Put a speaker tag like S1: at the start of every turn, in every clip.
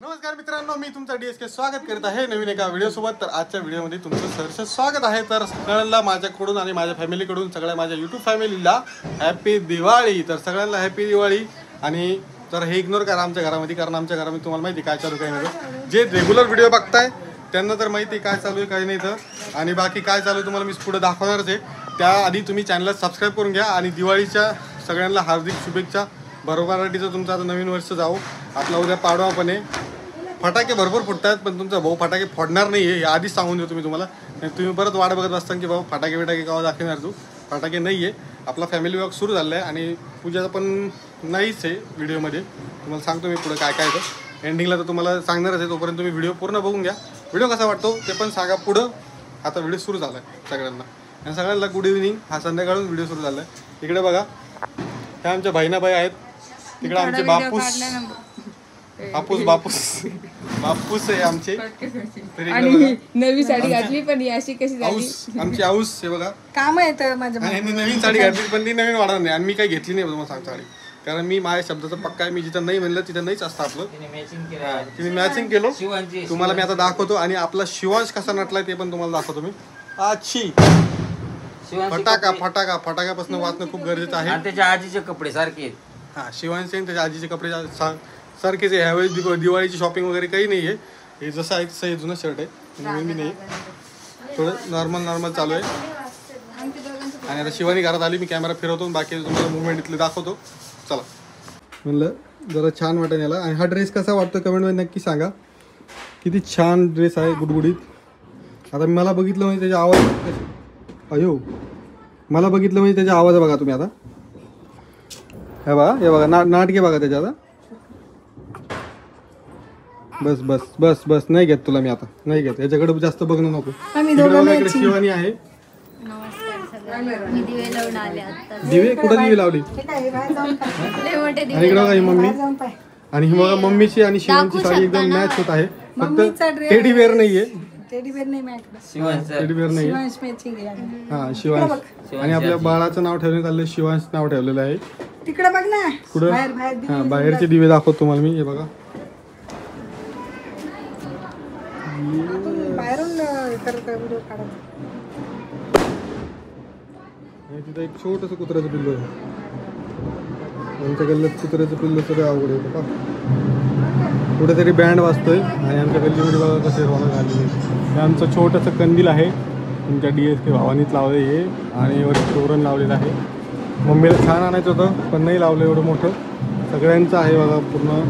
S1: नमस्कार मित्रांनो, मी तुमचा DSK स्वागत करत आहे नवीन एका व्हिडिओ सोबत। तर आजच्या व्हिडिओमध्ये तुमचं सहर्ष स्वागत आहे। तर सगळ्यांना माझ्याकडून आणि माझ्या फॅमिलीकडून सगळ्या माझ्या YouTube फॅमिलीला हॅपी दिवाळी। तर सगळ्यांना हॅपी दिवाळी। आणि तर हे इग्नोर करा आमच्या घरामध्ये, कारण आमच्या घरामध्ये तुम्हाला माहिती काय चालू काय नाही। जे रेग्युलर व्हिडिओ बघताय त्यांना तर माहिती काय चालू आहे काय नाही तर, आणि बाकी काय चालू आहे तुम्हाला मी पुढे दाखवणारच आहे। त्याआधी तुम्ही चॅनलला सबस्क्राईब करून घ्या आणि दिवाळीच्या सगळ्यांना हार्दिक शुभेच्छा। बरोबराटीचं तुमचं आता नवीन वर्ष जाऊ, आपला उद्या पाडवा पण आहे। फटाके भरपूर फुटतात पण तुमचा भाऊ फटाके फोडणार नाही आहे, आधीच सांगून देतो मी तुम्हाला। तुम्ही परत वाट बघत असता की भाऊ फटाके बिटाके केव्हा दाखवणार तू, फटाके नाही आहे। आपला फॅमिली वॉक सुरू झाला आहे आणि पूजाचा पण नाहीच आहे व्हिडिओमध्ये, तुम्हाला सांगतो मी पुढे काय काय तर एंडिंगला तर तुम्हाला सांगणारच आहे। तोपर्यंत तुम्ही व्हिडिओ पूर्ण बघून घ्या, व्हिडिओ कसा वाटतो ते पण सांगा पुढं। आता व्हिडिओ सुरू झाला आहे सगळ्यांना, आणि सगळ्यांना गुड इव्हिनिंग। हा संध्याकाळून व्हिडिओ सुरू झाला आहे। इकडे बघा ह्या आमच्या बहिणाबाई आहेत, तिकडे आमचे बापूस बापूस आहे आमचे।
S2: आणि नवी साडी घातली पण ही अशी कशी झाली
S1: आमची आऊस हे बघा
S2: काम आहे तर माझ्या
S1: नवीन साडी घातली पण ती नवीन वाढणार नाही, आणि मी काही घेतली नाही तुम्हाला सांगतो साडी, कारण मी माझ्या शब्दाचा पक्का आहे। मी जिथं नाही म्हणलं तिथं नाहीच असतं आपलं। तिने मॅचिंग केलं, तुम्हाला मी आता दाखवतो। आणि आपला शिवांश कसा नटलाय ते पण तुम्हाला दाखवतो मी। अच्छी फटाक्यापासून वाचणं खूप गरजेचं आहे।
S3: त्याच्या आजीचे कपडे सारखे आहेत।
S1: हा, शिवांश आणि त्याच्या आजीचे कपडे सारखेच आहे। ह्यावेळेस दिवाळीची शॉपिंग वगैरे काही नाही आहे, हे जसं आहे तसं हे जुनं शर्ट आहे, नवीन मी नाही, थोडं नॉर्मल चालू आहे। आणि आता शिवानी घरात आली, मी कॅमेरा फिरवतो, बाकी तुम्हाला मुवमेंट इथले दाखवतो। चला म्हणलं जरा छान वाटेल याला। आणि हा ड्रेस कसा वाटतो कमेंटमध्ये नक्की सांगा, किती छान ड्रेस आहे, गुडगुडीत। आता मला बघितलं म्हणजे त्याचा आवाज, मला बघितलं म्हणजे त्याचा आवाज बघा तुम्ही आता, हे बघा नाटके बघा त्याच्या। आता बस बस बस बस नाही घेत तुला मी, आता नाही घेत, याच्याकडे जास्त बघणं नको। इकडे शिवानी आहे। दिवे कुठे दिवे लावली, आणि इकडे बघा ही मम्मी, आणि ही बघा मम्मीची आणि शिवांची साडी एकदम मॅच होत आहे। फक्त टेडी वेअर नाहीये, टेडी वेअर नाही, हा शिवांश। आणि आपल्या बाळाचं नाव ठेवण्यात आलं, शिवांश नाव ठेवलेलं आहे।
S2: तिकडे बघ ना,
S1: कुठं हा बाहेरचे दिवे दाखवतो तुम्हाला मी, हे बघा तिथं एक छोटस कुत्र्याचं पिल्लू आहे। आमच्या गल्लीत कुत्र्याचं पिल्लू सगळं अवघड आहे बघा। कुठेतरी बँड वाजतोय आणि आमच्या गल्लीमध्ये बघा कसे रौनक आलेली आहे। हे आमचं छोटंसं कंदील आहे, तुमच्या DSK भावानीच लावलं हे, आणि वर तोरण लावलेलं आहे। मम्मीला छान आणायचं होतं पण नाही लावलं एवढं मोठं। सगळ्यांचं आहे बघा पूर्ण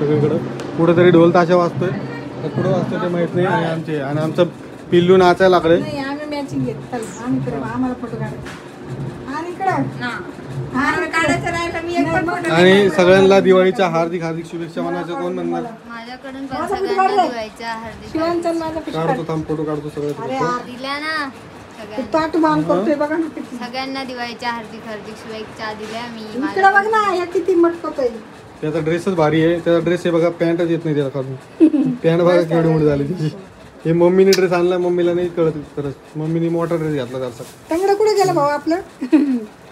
S1: सगळीकडं, कुठेतरी ढोल ताशा वाजतोय, तर कुठं वाजतोय ते माहीत नाही। आणि आमचं पिल्लू नाचायला लागले। आणि सगळ्यांना दिवाळीच्या हार्दिक शुभेच्छा म्हणायचं कोण म्हणणार?
S4: माझ्याकडून पण सगळ्यांना दिवाळीच्या हार्दिक
S1: काढतो, थांब फोटो काढतो सगळं
S4: दिल्या ना, सगळ्यांना दिवाळीच्या हार्दिक शुभेच्छा दिल्या मी।
S2: किती मटकतोय,
S1: त्याचा ड्रेसच भारी आहे, त्याचा ड्रेस आहे बघा, पॅन्टच येत नाही त्याला काढून, पॅन्ट बघा केवढी मोठी झाली त्याची। हे मम्मीने ड्रेस आणला, मम्मीला नाही कळत खरंच, मम्मीने मोठा ड्रेस घातला त्याचा।
S2: तंगड कुठे गेला भाऊ आपलं,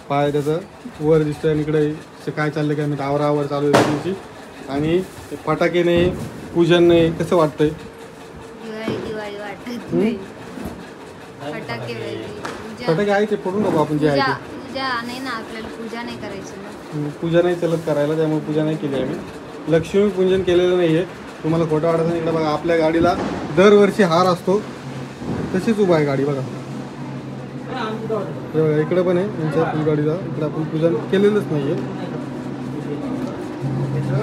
S1: पाय त्याचं वर दिसतोय, आणि इकडे काय चाललं काय मी आवरावर चालू आहे तुमची। आणि फटाके नाही, पूजन नाही, कसं वाटतंय?
S4: दिवाळी वाटत नाही,
S1: फटाके आहे ते फोडून नको आपण, जे आहे
S4: पूजा नाही ना, आपल्याला पूजा नाही करायची ना,
S1: पूजा नाही चलत करायला, त्यामुळे पूजा नाही केली आम्ही। लक्ष्मी पूजन केलेलं नाहीये, तुम्हाला खोटं वाटत नाही। इकडे बघा आपल्या गाडीला दरवर्षी हार असतो, तशीच उभा आहे गाडी बघा। बघा इकडे पण आहे त्यांच्या गाडीला, इकडे आपण पूजन केलेलंच नाहीये।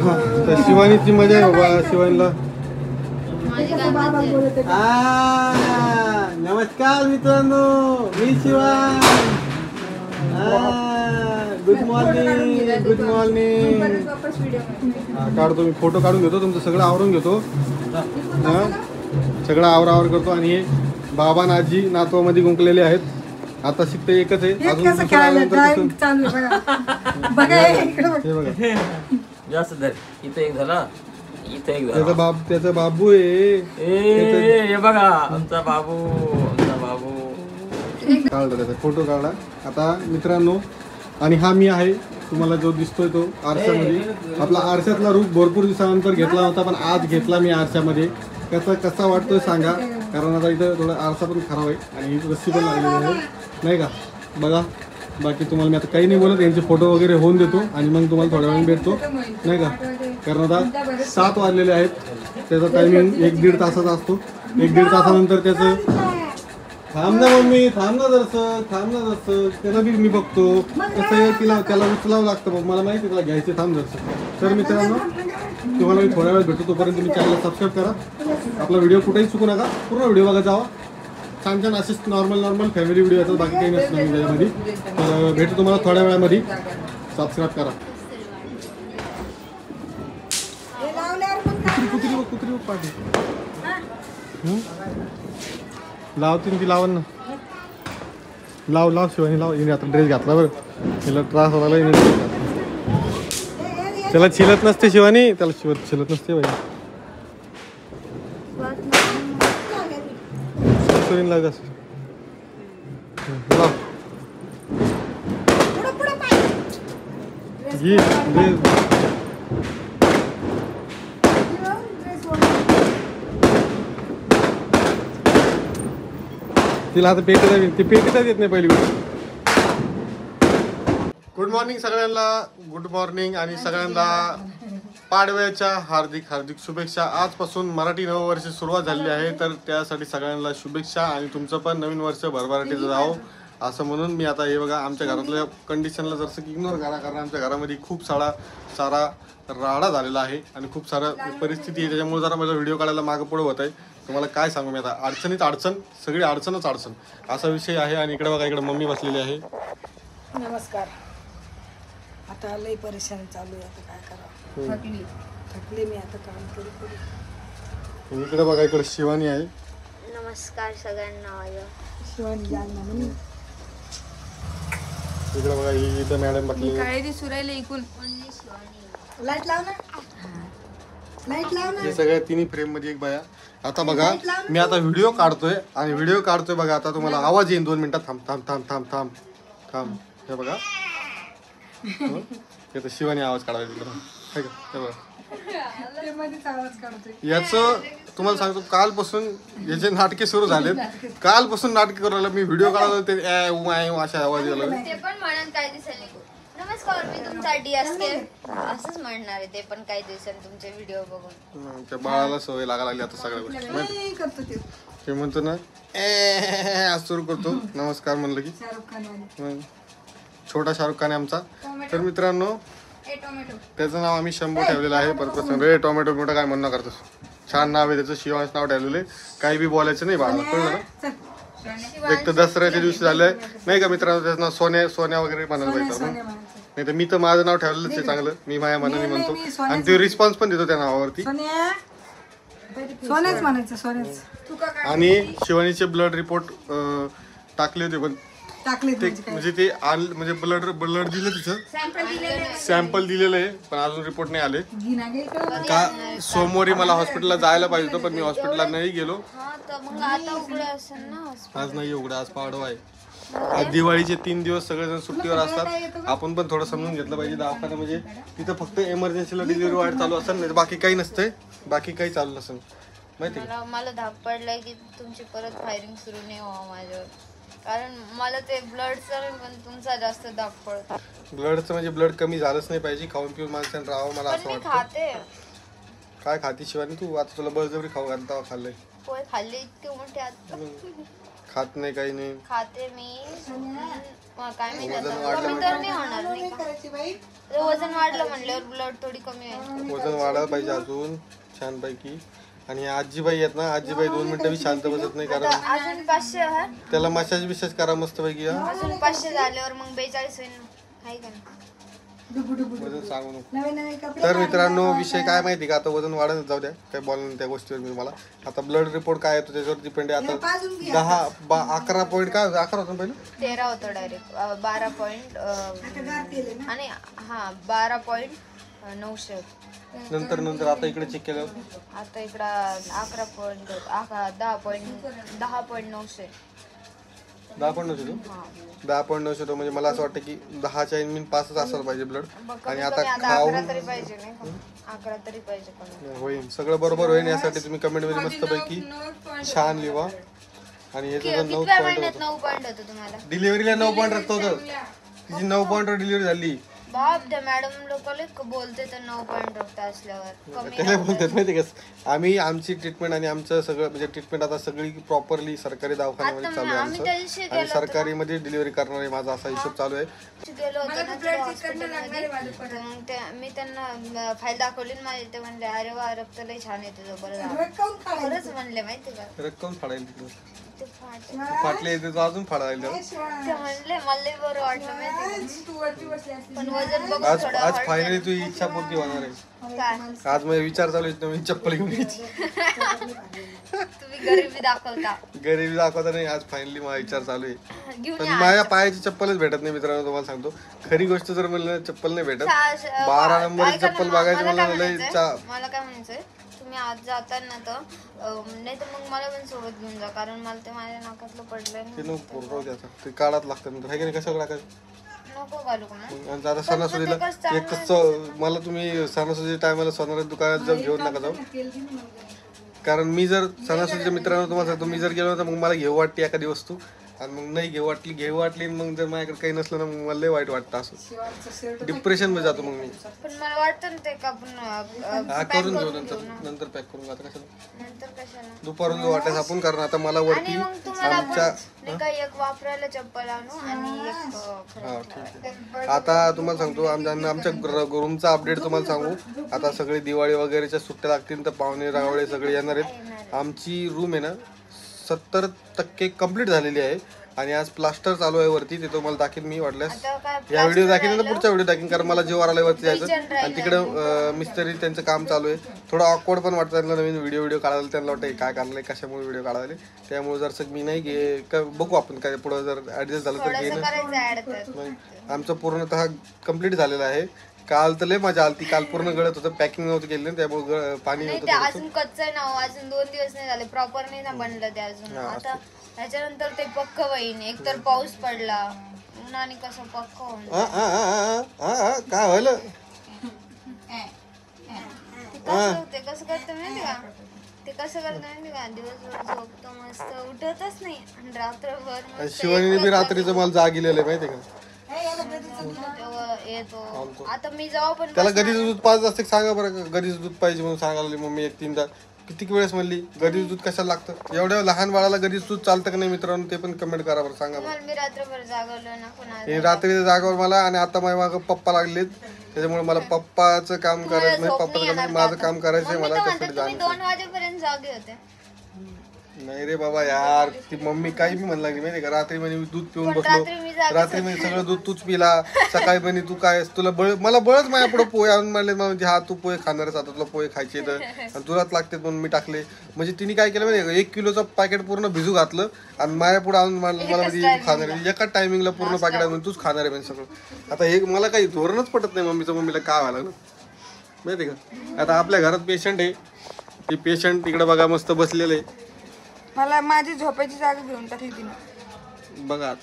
S1: हा, त्या शिवानीची मजा आहे बाबा, शिवानीला नमस्कार मित्रांनो, मी शिवान, गुड मॉर्निंग। काढतो मी फोटो, काढून घेतो तुमचं सगळं आवरून घेतो, सगळं आवरावर करतो। आणि हे बाबा आणि आजी नातवामध्ये गुंकलेले आहेत, आता शिकते एकच आहे अजून
S3: जास्त धर, इथं एक झाला, इथं एक
S1: झाला, त्याचा बाबू आहे
S3: बघा, आमचा बाबू
S1: काढला, त्याचा फोटो काढला। आता मित्रांनो, आणि हा मी आहे तुम्हाला जो दिसतोय तो आरशामध्ये आपला आरशातला रूप भरपूर दिवसानंतर घेतला होता, पण आज घेतला मी आरशामध्ये. कसा वाटतोय सांगा, कारण आता इथं थोडा आरसा पण खराब आहे आणि इथं रस्सी पण लागलेली आहे नाही का. बघा बाकी तुम्हाला मी आता काही नाही बोलत, यांचे फोटो वगैरे होऊन देतो आणि मग तुम्हाला थोड्या वेळाने भेटतो नाही का. कारण आता 7 वाजलेले आहेत, त्याचा टायमिंग 1-1.5 तासाचा असतो. 1-1.5 तासानंतर त्याचं थांब ना मम्मी, थांब ना जरसं त्याला बी मी बघतो कसं आहे, त्याला उचलावं लागतं बघ, मला माहिती त्याला घ्यायचे. थांब जरसं. तर मित्रांनो तुम्हाला मी थोड्या वेळ भेटतो, तोपर्यंत तुम्ही चॅनलला सबस्क्राईब करा. आपला व्हिडिओ कुठेही चुकू नका, पूर्ण व्हिडिओ बघा जावा. छान असेच नॉर्मल फॅमिली व्हिडिओ येतात, बाकी काही नसतं मी त्याच्यामध्ये. तर भेटू तुम्हाला थोड्या वेळामध्ये, सबस्क्राईब करा. कुत्री बघ पाठी लावतील ती, लावन ना. लाव शिवानी लाव. हिने आता ड्रेस घातला बरं, हिला त्रास होता. त्याला छिलत नसते शिवानी, त्याला छिलत नसते बाई. लागत असं तिला आता पेटीचा येत नाही पहिली गोष्ट. गुड मॉर्निंग सगळ्यांना, गुड मॉर्निंग आणि सगळ्यांना पाडव्याच्या हार्दिक शुभेच्छा. आजपासून मराठी नववर्ष सुरुवात झालेली आहे, तर त्यासाठी सगळ्यांना शुभेच्छा आणि तुमचं पण नवीन वर्ष भरभराटीचं जावं असं म्हणून मी आता हे बघा आमच्या घरातल्या कंडिशनला जसं की इग्नोर करा, कारण आमच्या घरामध्ये खूप सारा राडा झालेला आहे आणि खूप सारं परिस्थिती आहे, त्याच्यामुळे जरा मला व्हिडिओ काढायला मागं पुढं होत आहे. तुम्हाला काय सांगू मी आता, अडचणीत अडचण, सगळी अडचणच अडचण असा विषय आहे. आणि इकडे बघा, इकडे मम्मी बसलेली आहे.
S5: नमस्कार. आता लई परेशानी चालू आहे, आता काय करावं, थकले मी आता काम करू.
S1: इकडे बघा, इकडे शिवानी आहे.
S4: नमस्कार सगळ्यांना.
S5: शिवानी जाल ना म्हणून.
S1: इकडे बघा, ही इथं मॅडम बसली.
S2: काळे दिसू राहिले इकून.
S5: लाईट लाव ना, लाईट लाव ना.
S1: हे सगळ्या तिन्ही फ्रेम मध्ये एक बाया. आता बघा मी आता व्हिडिओ काढतोय बघा. आता तुम्हाला आवाज येईल 2 मिनिटात. थांब थांब थांब थांब थांब थांब. हे बघा, हे तर शिवानी आवाज काढायचा तिकडं. हे बघा, याचं तुम्हाला सांगतो, कालपासून याचे नाटके सुरू झालेत. कालपासून नाटक करू लागला मी, व्हिडिओ काढायला ते अशा आवाज यायला.
S4: ते पण म्हणून काय दिसेल. नमस्कार, मी तुमचा DSK असंच म्हणणार आहे. ते पण काही दिवसांनी तुमचे व्हिडिओ बघून
S1: त्या बाळाला सवय लागायला लागली आता सगळ्या गोष्टी.
S5: करतो
S1: ते म्हणतो ना आज सुरू करतो नमस्कार म्हणलं की.
S5: शाहरुख खान
S1: छोटा शाहरुख खान आहे आमचा. तर मित्रांनो
S2: टोमॅटो
S1: त्याचं नाव आम्ही शंभू ठेवलेलं आहे. परत रे टोमॅटो मोठं काय म्हणणं करतोस, छान नाव आहे त्याचं, शिवानीच नाव ठेवलेलं आहे. काही बी बोलायचं नाही बाळा, कळलं ना. एक तर दसऱ्याच्या दिवशी झालंय नाही का मित्रांनो, त्याचं नाव सोन्या वगैरे म्हणायला पाहिजे. नाही तर मी तर माझं नाव ठेवलेलंच आहे चांगलं, मी माझ्या मनाने म्हणतो आणि ते रिस्पॉन्स पण देतो त्या नावावरती.
S5: सोन्याच म्हणायचं, सोन्याच.
S1: आणि शिवानीचे ब्लड रिपोर्ट टाकले होते, पण
S5: टाकले
S1: ते म्हणजे ते म्हणजे ब्लड दिलं तिचं, सॅम्पल दिलेलं आहे, पण अजून रिपोर्ट नाही आले. का सोमवारी मला हॉस्पिटलला जायला पाहिजे होतं, पण मी हॉस्पिटलला नाही गेलो. आज नाही उघडं, आज पाडवा आहे. आज दिवाळीचे 3 दिवस सगळेजण सुट्टीवर असतात. आपण पण थोडं समजून घेतलं पाहिजे. दवाखाना म्हणजे तिथं फक्त इमर्जन्सीला डिलिव्हरी वाढ चालू असेल, नाही बाकी काही नसतंय, बाकी काही चालू नसेल माहिती.
S4: मला धाक पडलाय की तुमची परत फायरिंग सुरू नाही व्हावं माझ्यावर, कारण मला ते ब्लडचं पण तुमचा जास्त धाक पडतो.
S1: ब्लडचं म्हणजे ब्लड कमी झालंच नाही पाहिजे, खाऊन पिऊन माणसाने राहावं मला असं वाटतं.
S4: खाते
S1: काय खाती शिवानी तू? आता तुला बळजबरी खाऊ घालता तेव्हा खाल्लंय.
S4: पोहे खाल्ले इतके मोठे आता.
S1: खात नाही काही नाही.
S4: खाते मी, काय माहिती कमी तर नाही होणार नाही का? वजन वाढलं म्हणल्यावर ब्लड थोडी कमी आहे.
S1: वजन वाढायला पाहिजे अजून छानपैकी. आणि आजीबाई आहेत ना, आजीबाई 2 मिनिटं बी शांत बसत नाही, कारण
S4: अजून 500
S1: त्याला मसाज बिसाज करा मस्त पैकी.
S4: अजून 500 झाल्यावर मग 42 होईल आहे का नाही?
S1: वजन सांगू नको. तर मित्रांनो विषय काय माहिती का, आता वजन वाढत जाऊ द्या, काय बोलणार त्या गोष्टीवर मी तुम्हाला. आता ब्लड रिपोर्ट काय येतो त्याच्यावर डिपेंड आहे. आता 11 पॉईंट काय 11 होतं पहिलं,
S4: 13 होतं डायरेक्ट. 12 पॉईंट आणि 12.900
S1: नंतर आता इकडे चेक केलं,
S4: आता इकडं 11 पॉईंट 10.900.
S1: 10.9 10.9 म्हणजे मला असं वाटतं की 10च्या इन 5च असायला पाहिजे ब्लड. आणि आता
S4: आता
S1: खाऊन
S4: 11 तरी पाहिजे नाही का? 11 तरी पाहिजे कमी.
S1: होईल सगळं बरोबर होईल. यासाठी तुम्ही कमेंट मध्ये मस्तपैकी छान लिहा. आणि हे तुझं 9
S4: कितव्या
S1: पॉईंट
S4: महिन्यात
S1: होतं.
S4: 9 पॉईंट होतं तुम्हाला?
S1: डिलिव्हरीला 9 पॉईंट रक्त होतं. तिची 9 पॉईंटवर डिलिव्हरी झाली.
S4: बाप त्या मॅडम लोकांना बोलते तर 9 पॉईंट रक्त असल्यावर कमी
S1: त्याला बोलतात माहिती का आम्ही आमची ट्रीटमेंट आणि आमचं सगळं म्हणजे ट्रीटमेंट आता सगळी प्रॉपरली सरकारी दवाखान्यामध्ये चालू आहे
S4: आम्ही त्या दिवशी
S1: आमचं. आणि सरकारी मध्ये डिलिव्हरी करणार आहे माझा असा हिशोब चालू आहे.
S4: गेलो होतो ना तिथे हॉस्पिटलमध्ये तर मग मी त्यांना फाईल दाखवली आणि माझे ते म्हणले अरे वा रक्त लय छान येते तुझं बरं झालं. खरंच म्हणले माहिती का
S1: रक्कम फाडायला तिकडं
S4: ते फाट
S1: फाटले येते तो अजून फाडायला.
S4: ते म्हणले मला लय बरं वाटलं माहिती का? पण वजन बघून
S1: आज
S4: थोडं
S1: आज फायनली तुझी इच्छा पूर्ती होणार आहे.
S4: काय
S1: आज माझे विचार चालू आहेत नवीन चप्पल घेऊन यायची.
S4: तुम्ही गरिबी दाखवता
S1: गरिबी दाखवता नाही. आज फायनली माझा विचार चालू आहे.
S4: घेऊन
S1: पण
S4: या.
S1: माझ्या पायाची चप्पलच भेटत नाही मित्रांनो. तुम्हाला सांगतो खरी गोष्ट जर म्हणलं चप्पल नाही भेटत. 12 नंबरची
S4: ऐका ना,
S1: चप्पल बघायची
S4: मला
S1: मला
S4: काय
S1: लय
S4: म्हणायचंय? मला काय म्हणायचंय तुम्ही आज जाताना तर नाही तर मग मला पण सोबत घेऊन जा कारण मला ते माझ्या नाकातलं पडलंय
S1: ते
S4: ना.
S1: नको राहू दे आता. ते काढात लागतं नंतर. हाय की नाही कसं टाकायचं.
S4: नको घालू का ना?
S1: आणि आता सणासुदीला एक मला तुम्ही सणासुदी टायमाला सोनाराच्या दुकानात जाऊ घेऊन नका जाऊ. कारण मी जर सणासुदीच्या मित्रांनो तुम्हाला सांगतो मी जर गेलो तर मग मला घेऊ वाटते एखादी वस्तू आणि मग नाही घेऊ वाटली मग जर माझ्याकडे काही नसलं ना मग मला लय वाईट वाटतं. असं डिप्रेशन मध्ये जातो मग मी.
S4: पण मला वाटतं ना ते का आपण
S1: हा करून घेऊ नंतर पॅक करून आता कशाला
S4: नंतर कशाला
S1: दुपारून जो वाटायचं आपण करणार. आता मला
S4: आणि
S1: वरती
S4: मग तुम्हाला
S1: आमच्या
S4: आपण नाही का एक वापरायला चप्पल आणू आणि एक
S1: हा ठीक आहे. आता तुम्हाला सांगतो आमच्या रूमचा अपडेट तुम्हाला सांगू. आता सगळे दिवाळी वगैरेच्या सुट्ट्या लागतील तर पाहुणे रावळे सगळे येणार आहेत. आमची रूम आहे ना 70% कंप्लीट झालेली आहे आणि आज प्लास्टर चालू आहे वरती. ते तुम्हाला दाखीन मी वाटल्यास
S4: आता काय
S1: या व्हिडिओ दाखीन तर पुढच्या व्हिडिओ दाखीन कारण मला जीवावर आलंय वरती जायचं. आणि तिकडं मिस्त्री त्यांचं काम चालू आहे. थोडं ऑकवर्ड पण वाटतं त्यांना नवीन व्हिडिओ काढायला. त्यांना वाटतं काय काढलंय कशामुळे व्हिडिओ काढायला. त्यामुळे जर मी नाही बघू आपण काय पुढं जर ऍडजस्ट झालं तर
S4: थोडंसं
S1: घेणं.
S4: करायचं ऍड तर
S1: आमचं पूर्णतः कम्प्लीट झालेलं आहे. काल तर लय मजा आली. काल पूर्ण गळत होतं. पॅकिंग नव्हतं केलेलं त्यामुळे पाणी
S4: नाही
S1: होतं
S4: ते
S1: थोडंसं.
S4: अजून कच्च आहे ना हो, अजून 2 दिवस नाही झाले प्रॉपर नाही ना बनलं ते अजून. आता त्याच्यानंतर ते पक्क होईन. एक तर पाऊस पडला आणि कसं पक्क होऊन
S1: काय व्हायलं
S4: ते कसं करतं माहिती का? ते कसं करतं माहिती का? दिवसभर झोपतो मस्त उठतच नाही आणि रात्रभर मस्त
S1: शिवानीने बी रात्रीचं मला जाग गेलेलं आहे माहिती का.
S4: तेव्हा येतो. आता मी जाऊ पण
S1: त्याला गदीचं दूध पाहिजे असते सांगा बरं. गदीचं दूध पाहिजे म्हणून सांगायला मम्मी 1-3दा किती वेळेस म्हणली गदीचं दूध कशाला लागतं. एवढ्या लहान बाळाला गदीचं दूध चालतं का नाही मित्रांनो ते पण कमेंट करा बरं सांगा बरं.
S4: तुम्हाला मी रात्रभर जागवलं ना पण आज
S1: हे रात्रीच्या जागावर मला आणि आता माझ्या मागं पप्पा लागलेत त्याच्यामुळे मला पप्पाचं काम करायचं नाही. पप्पाचं काम माझं काम करायचंय मला त्यासाठी
S4: तुम्ही
S1: जाणं
S4: 2 वाजेपर्यंत जागे होते.
S1: नाही रे बाबा यार. ती मम्मी काही बी म्हणू लागली माहिती का. रात्री म्हणे मी दूध पिऊन
S4: रात्री मी
S1: बसलो.
S4: जागीच
S1: रात्री म्हणे सगळं दूध तूच पिला. सकाळी म्हणे तू काय तुला मला बळच माझ्या पुढे पोहे आणून म्हणले म्हणजे हा तू पोहे खाणारच आता तुला पोहे खायचे तर आणि तुलाच लागते म्हणून मी टाकले. म्हणजे तिने काय केलं माहिती 1 किलोचं पॅकेट पूर्ण भिजू घातलं आणि माझ्या पुढे आणून मला म्हणजे खाणार आहे. एका टायमिंगला पूर्ण पॅकेट आणून तूच खाणार आहे म्हणजे सगळं. आता हे मला काही धोरणच पटत नाही. मम्मीला काय व्हायला लागलं माहिती का. आता आपल्या घरात पेशंट आहे. ती पेशंट तिकडे बघा मस्त बसलेलं आहे.
S2: मला माझी झोपायची जागा घेऊन टाकली तिने.
S1: बघा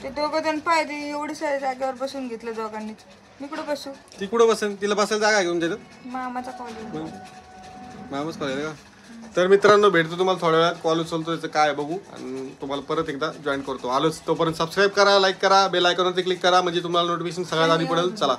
S2: ते दोघं जण पाहिजे एवढी साऱ्या जागेवर बसून घेतलं दोघांनी. मी कुठं बसू?
S1: ती कुठं बसेल. तिला बसायला जागा घेऊन त्याच्यात
S2: मामाचा कॉलेज.
S1: मामच कॉलेज का. तर मित्रांनो भेटतो तुम्हाला थोड्या वेळात. कॉल उचलतो त्याचं काय बघू आणि तुम्हाला परत एकदा जॉईन करतो. आलोच तोपर्यंत सबस्क्राईब करा, लाईक करा, बेल आयकॉनवरती क्लिक करा म्हणजे तुम्हाला नोटिफिकेशन सगळ्यात आधी पडेल. चला.